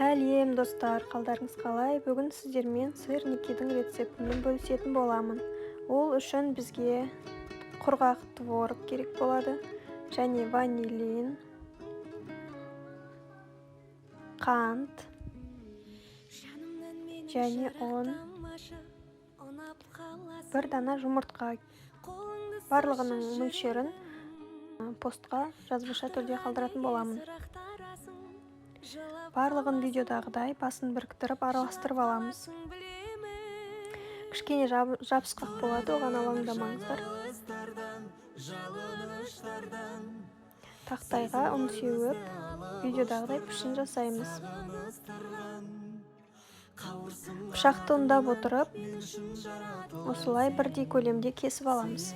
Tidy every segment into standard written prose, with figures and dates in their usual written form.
Сәлем достар, қалдарыңыз қалай? Бүгін сіздермен сырникидің рецептімен бөлісетін боламын. Ол үшін бізге құрғақ творог керек болады, және ванилин, қант, және бір дана жұмыртқа. Барлығының мөлшерін постқа жазбаша түрде қалдыратын боламын. Барлығын видеодағыдай басын біріктіріп араластырып аламыз. Кішкене жабысқақ болады, оған алаңдамаңыздар. Тақтайға ұн сеуіп, видеодағыдай пішін жасаймыз. Пышақты ұндап отырып, осылай бірдей көлемде кесіп аламыз.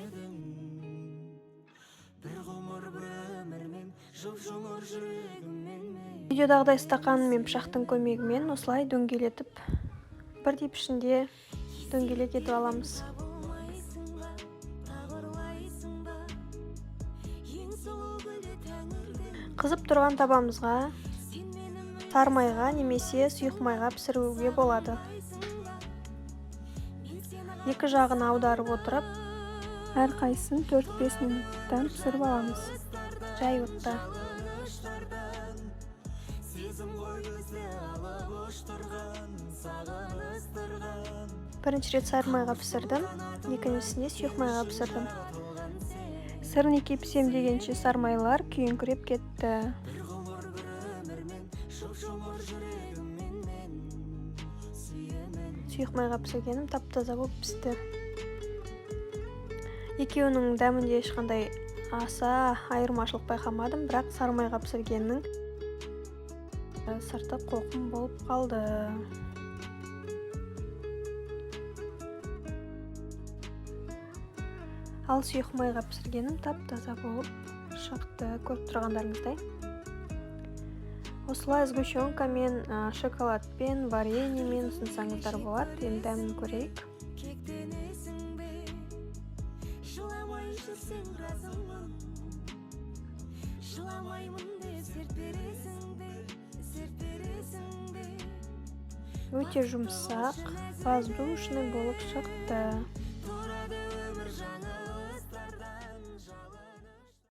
Видеодағыдай стақан мен пышақтың көмегімен осылай дөңгелетіп, бірдей пішінде дөңгелек етіп аламыз. Қызып тұрған табамызға сармайға немесе сұйық майға пісіруге болады. Екі жағын аударып отырып, әрқайсысын 4-5 минуттан пісіріп аламыз. Жай отта. Бірінші рет сармайға пісірдім, екіншісіне сұйық майға пісірдім. Сырники пісем дегенше сармайлар күйіңкіреп кетті. Сұйық майға пісіргенім тап-таза болып пісті. Екеуінің дәмінде ешқандай аса айырмашылық байқамадым, бірақ сармайға пісіргеннің сырты қоқым болып қалды. Ал сұйық майға пісіргенім тап-таза болып шықты, көріп тұрғандарыңыздай. Осылай сгущенкамен, шоколадпен, вареньемен ұсынсаңыздар болады. Енді дәмін көрейік. Өте жұмсақ, воздушный болып шықты.